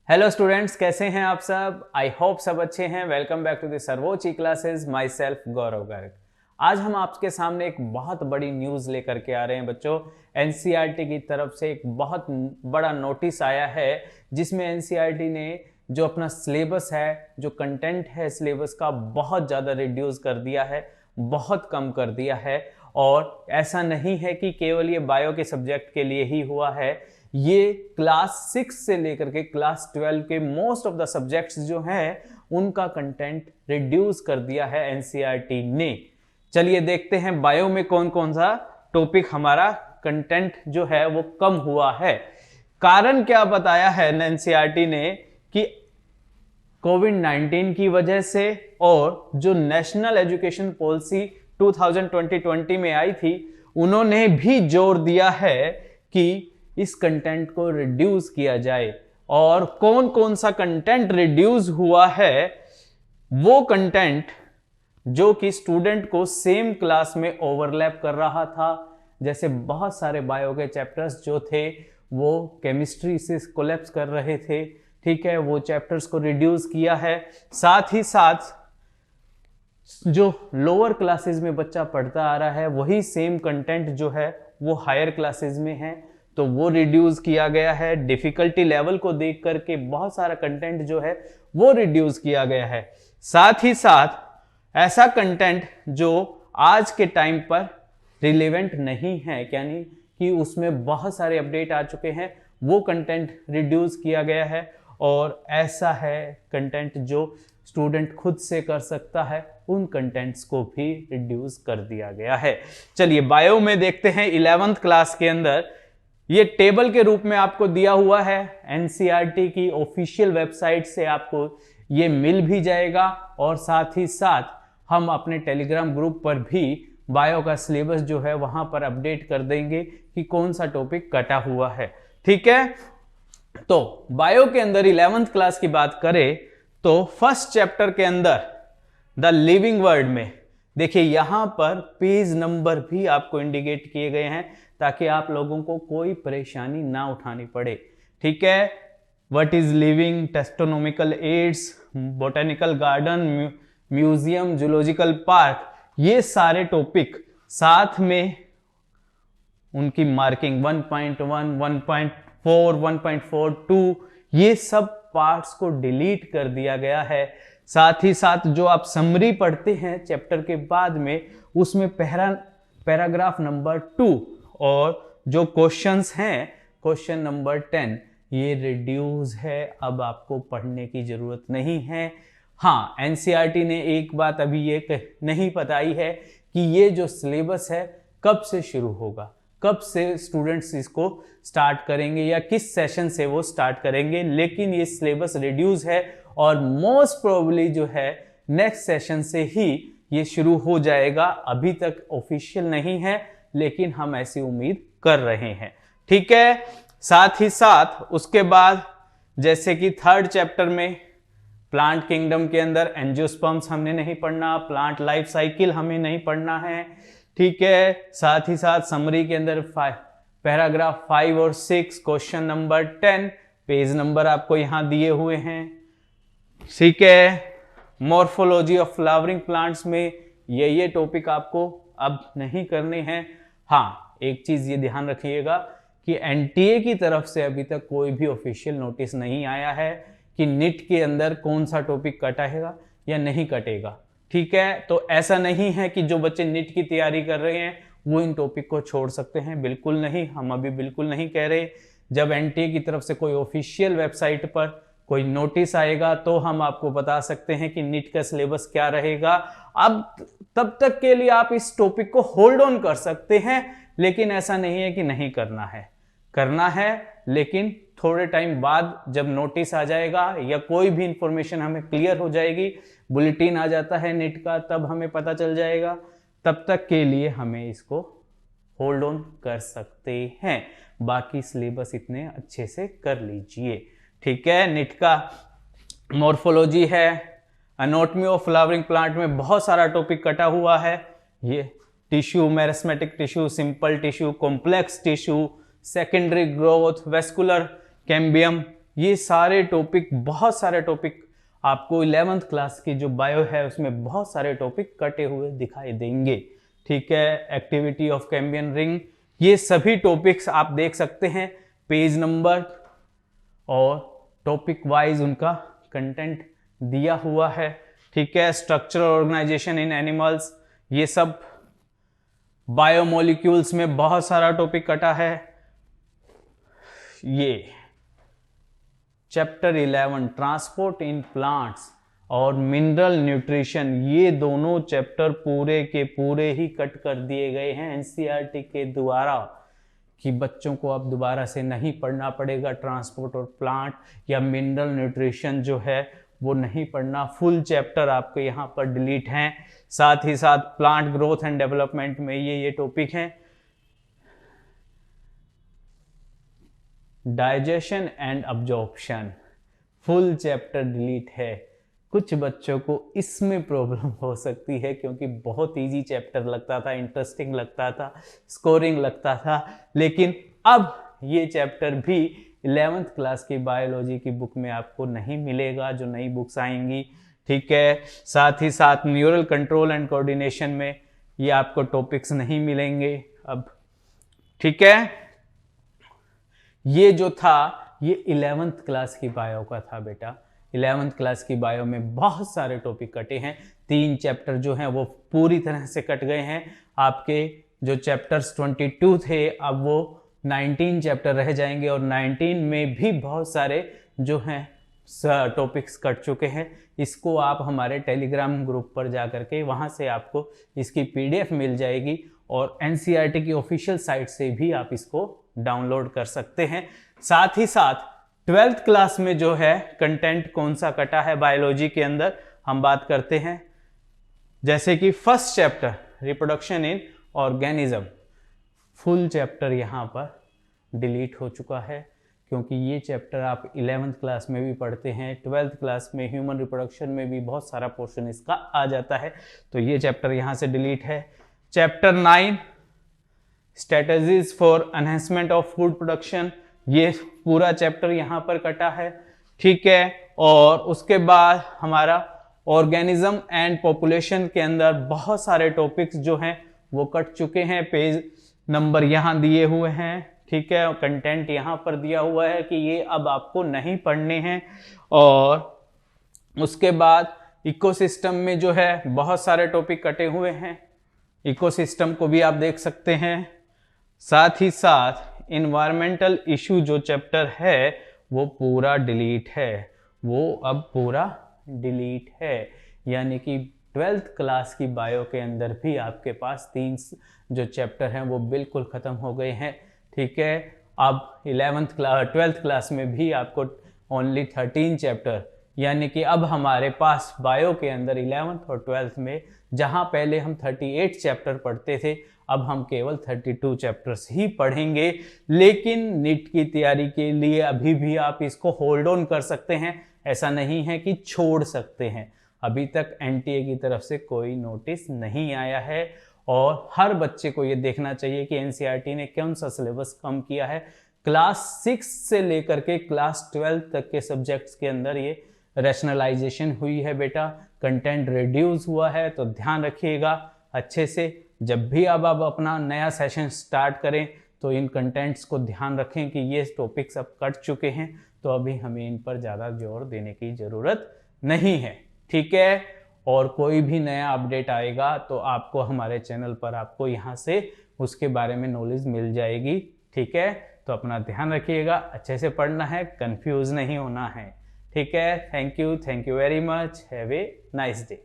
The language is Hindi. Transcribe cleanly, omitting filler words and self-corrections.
हेलो स्टूडेंट्स, कैसे हैं आप सब। आई होप सब अच्छे हैं। वेलकम बैक टू द सर्वोच्च क्लासेस। माई सेल्फ गौरव गर्ग। आज हम आपके सामने एक बहुत बड़ी न्यूज़ लेकर के आ रहे हैं बच्चों। एनसीईआरटी की तरफ से एक बहुत बड़ा नोटिस आया है जिसमें एनसीईआरटी ने जो अपना सिलेबस है, जो कंटेंट है सिलेबस का, बहुत ज़्यादा रिड्यूस कर दिया है, बहुत कम कर दिया है। और ऐसा नहीं है कि केवल ये बायो के सब्जेक्ट के लिए ही हुआ है, ये क्लास 6 से लेकर के क्लास 12 के मोस्ट ऑफ द सब्जेक्ट्स जो हैं उनका कंटेंट रिड्यूस कर दिया है एनसीईआरटी ने। चलिए देखते हैं बायो में कौन कौन सा टॉपिक हमारा कंटेंट जो है वो कम हुआ है। कारण क्या बताया है एनसीईआरटी ने कि कोविड-19 की वजह से और जो नेशनल एजुकेशन पॉलिसी 2020 में आई थी, उन्होंने भी जोर दिया है कि इस कंटेंट को रिड्यूस किया जाए। और कौन कौन सा कंटेंट रिड्यूस हुआ है, वो कंटेंट जो कि स्टूडेंट को सेम क्लास में ओवरलैप कर रहा था। जैसे बहुत सारे बायो के चैप्टर्स जो थे वो केमिस्ट्री से कोलैप्स कर रहे थे, ठीक है, वो चैप्टर्स को रिड्यूस किया है। साथ ही साथ जो लोअर क्लासेस में बच्चा पढ़ता आ रहा है वही सेम कंटेंट जो है वो हायर क्लासेस में है, तो वो रिड्यूस किया गया है। डिफिकल्टी लेवल को देख करके बहुत सारा कंटेंट जो है वो रिड्यूस किया गया है। साथ ही साथ ऐसा कंटेंट जो आज के टाइम पर रिलेवेंट नहीं है, यानी कि उसमें बहुत सारे अपडेट आ चुके हैं, वो कंटेंट रिड्यूस किया गया है। और ऐसा है कंटेंट जो स्टूडेंट खुद से कर सकता है, उन कंटेंट्स को भी रिड्यूस कर दिया गया है। चलिए बायो में देखते हैं 11th क्लास के अंदर। ये टेबल के रूप में आपको दिया हुआ है, एनसीईआरटी की ऑफिशियल वेबसाइट से आपको ये मिल भी जाएगा। और साथ ही साथ हम अपने टेलीग्राम ग्रुप पर भी बायो का सिलेबस जो है वहां पर अपडेट कर देंगे कि कौन सा टॉपिक कटा हुआ है, ठीक है। तो बायो के अंदर 11th क्लास की बात करें तो फर्स्ट चैप्टर के अंदर द लिविंग वर्ल्ड में देखिए, यहां पर पेज नंबर भी आपको इंडिकेट किए गए हैं ताकि आप लोगों को कोई परेशानी ना उठानी पड़े, ठीक है। What is living, astronomical aids, botanical garden, museum, zoological park, ये सारे टॉपिक साथ में उनकी मार्किंग 1.1, 1.4, 1.42, ये सब पार्ट्स को डिलीट कर दिया गया है। साथ ही साथ जो आप समरी पढ़ते हैं चैप्टर के बाद में, उसमें पैराग्राफ नंबर 2 और जो क्वेश्चंस हैं क्वेश्चन नंबर 10, ये रिड्यूस है, अब आपको पढ़ने की जरूरत नहीं है। हाँ, एनसीईआरटी ने एक बात अभी ये नहीं बताई है कि ये जो सिलेबस है कब से शुरू होगा, कब से स्टूडेंट्स इसको स्टार्ट करेंगे या किस सेशन से वो स्टार्ट करेंगे, लेकिन ये सिलेबस रिड्यूस है और मोस्ट प्रोबेबली जो है नेक्स्ट सेशन से ही ये शुरू हो जाएगा। अभी तक ऑफिशियल नहीं है, लेकिन हम ऐसी उम्मीद कर रहे हैं, ठीक है। साथ ही साथ उसके बाद जैसे कि थर्ड चैप्टर में प्लांट किंगडम के अंदर एंजियोस्पर्म्स हमने नहीं पढ़ना, प्लांट लाइफ साइकिल हमें नहीं पढ़ना है, ठीक है। साथ ही साथ समरी के अंदर पैराग्राफ 5 और 6, क्वेश्चन नंबर 10, पेज नंबर आपको यहां दिए हुए हैं, ठीक है। मॉर्फोलॉजी ऑफ फ्लावरिंग प्लांट्स में ये टॉपिक आपको अब नहीं करने हैं। हाँ, एक चीज ये ध्यान रखिएगा कि एनटीए की तरफ से अभी तक कोई भी ऑफिशियल नोटिस नहीं आया है कि नीट के अंदर कौन सा टॉपिक कटेगा या नहीं कटेगा, ठीक है। तो ऐसा नहीं है कि जो बच्चे नीट की तैयारी कर रहे हैं वो इन टॉपिक को छोड़ सकते हैं, बिल्कुल नहीं, हम अभी बिल्कुल नहीं कह रहे। जब एनटीए की तरफ से कोई ऑफिशियल वेबसाइट पर कोई नोटिस आएगा तो हम आपको बता सकते हैं कि नीट का सिलेबस क्या रहेगा। अब तब तक के लिए आप इस टॉपिक को होल्ड ऑन कर सकते हैं, लेकिन ऐसा नहीं है कि नहीं करना है, करना है, लेकिन थोड़े टाइम बाद जब नोटिस आ जाएगा या कोई भी इंफॉर्मेशन हमें क्लियर हो जाएगी, बुलेटिन आ जाता है नीट का, तब हमें पता चल जाएगा, तब तक के लिए हमें इसको होल्ड ऑन कर सकते हैं। बाकी सिलेबस इतने अच्छे से कर लीजिए, ठीक है। नीट का मॉर्फोलॉजी है, एनाटॉमी ऑफ फ्लावरिंग प्लांट में बहुत सारा टॉपिक कटा हुआ है। ये tissue, meristematic tissue, simple tissue, complex tissue, secondary growth, vascular cambium, ये सारे टॉपिक, बहुत सारे टॉपिक आपको 11th क्लास की जो बायो है उसमें बहुत सारे टॉपिक कटे हुए दिखाई देंगे। ठीक है, एक्टिविटी ऑफ कैम्बियन रिंग, ये सभी टॉपिक्स आप देख सकते हैं पेज नंबर और टॉपिक वाइज उनका कंटेंट दिया हुआ है। ठीक है, स्ट्रक्चरल ऑर्गेनाइजेशन इन एनिमल्स, ये सब बायोमोलिक्यूल्स में बहुत सारा टॉपिक कटा है। ये चैप्टर 11 ट्रांसपोर्ट इन प्लांट्स और मिनरल न्यूट्रिशन, ये दोनों चैप्टर पूरे के पूरे ही कट कर दिए गए हैं एनसीईआरटी के द्वारा, कि बच्चों को अब दोबारा से नहीं पढ़ना पड़ेगा ट्रांसपोर्ट और प्लांट या मिनरल न्यूट्रिशन जो है वो नहीं पढ़ना। फुल चैप्टर आपके यहाँ पर डिलीट हैं। साथ ही साथ प्लांट ग्रोथ एंड डेवलपमेंट में ये टॉपिक हैं। Digestion and absorption, full chapter delete है। कुछ बच्चों को इसमें प्रॉब्लम हो सकती है क्योंकि बहुत इजी चैप्टर लगता था, इंटरेस्टिंग लगता था, स्कोरिंग लगता था, लेकिन अब ये चैप्टर भी 11th क्लास की बायोलॉजी की बुक में आपको नहीं मिलेगा, जो नई बुक्स आएंगी। ठीक है, साथ ही साथ न्यूरल कंट्रोल एंड कोऑर्डिनेशन में ये आपको टॉपिक्स नहीं मिलेंगे अब। ठीक है, ये जो था ये 11th क्लास की बायो का था बेटा। 11th क्लास की बायो में बहुत सारे टॉपिक कटे हैं, 3 चैप्टर जो हैं वो पूरी तरह से कट गए हैं। आपके जो चैप्टर्स 22 थे अब वो 19 चैप्टर रह जाएंगे और 19 में भी बहुत सारे जो हैं टॉपिक्स कट चुके हैं। इसको आप हमारे टेलीग्राम ग्रुप पर जा करके वहाँ से आपको इसकी PDF मिल जाएगी और एनसीईआरटी की ऑफिशियल साइट से भी आप इसको डाउनलोड कर सकते हैं। साथ ही साथ 12th क्लास में जो है कंटेंट कौन सा कटा है बायोलॉजी के अंदर हम बात करते हैं। जैसे कि first chapter reproduction in organism, full chapter यहाँ पर डिलीट हो चुका है क्योंकि ये चैप्टर आप 11th क्लास में भी पढ़ते हैं, 12th क्लास में ह्यूमन रिप्रोडक्शन में भी बहुत सारा पोर्शन इसका आ जाता है, तो ये चैप्टर यहाँ से डिलीट है। Chapter 9 strategies for enhancement of food production, ये पूरा चैप्टर यहाँ पर कटा है। ठीक है, और उसके बाद हमारा ऑर्गेनिज्म एंड पॉपुलेशन के अंदर बहुत सारे टॉपिक्स जो हैं वो कट चुके हैं, पेज नंबर यहाँ दिए हुए हैं। ठीक है, और कंटेंट यहाँ पर दिया हुआ है कि ये अब आपको नहीं पढ़ने हैं। और उसके बाद इकोसिस्टम में जो है बहुत सारे टॉपिक कटे हुए हैं, इकोसिस्टम को भी आप देख सकते हैं। साथ ही साथ इन्वायरमेंटल इशू जो चैप्टर है वो पूरा डिलीट है, वो अब पूरा डिलीट है, यानी कि 12th क्लास की बायो के अंदर भी आपके पास 3 जो चैप्टर हैं वो बिल्कुल ख़त्म हो गए हैं। ठीक है, अब 12th क्लास में भी आपको ओनली 13 चैप्टर, यानी कि अब हमारे पास बायो के अंदर 11th और 12th में जहां पहले हम 38 चैप्टर पढ़ते थे अब हम केवल 32 चैप्टर्स ही पढ़ेंगे। लेकिन नीट की तैयारी के लिए अभी भी आप इसको होल्ड ऑन कर सकते हैं, ऐसा नहीं है कि छोड़ सकते हैं। अभी तक एनटीए की तरफ से कोई नोटिस नहीं आया है और हर बच्चे को ये देखना चाहिए कि एनसीईआरटी ने कौन सा सिलेबस कम किया है। क्लास 6 से लेकर के क्लास 12 तक के सब्जेक्ट्स के अंदर ये रैशनलाइजेशन हुई है बेटा, कंटेंट रिड्यूस हुआ है, तो ध्यान रखिएगा अच्छे से। जब भी अब आप अपना नया सेशन स्टार्ट करें तो इन कंटेंट्स को ध्यान रखें कि ये टॉपिक्स अब कट चुके हैं, तो अभी हमें इन पर ज़्यादा जोर देने की ज़रूरत नहीं है। ठीक है, और कोई भी नया अपडेट आएगा तो आपको हमारे चैनल पर आपको यहाँ से उसके बारे में नॉलेज मिल जाएगी। ठीक है, तो अपना ध्यान रखिएगा, अच्छे से पढ़ना है, कंफ्यूज नहीं होना है। ठीक है, thank you very much, have a nice day.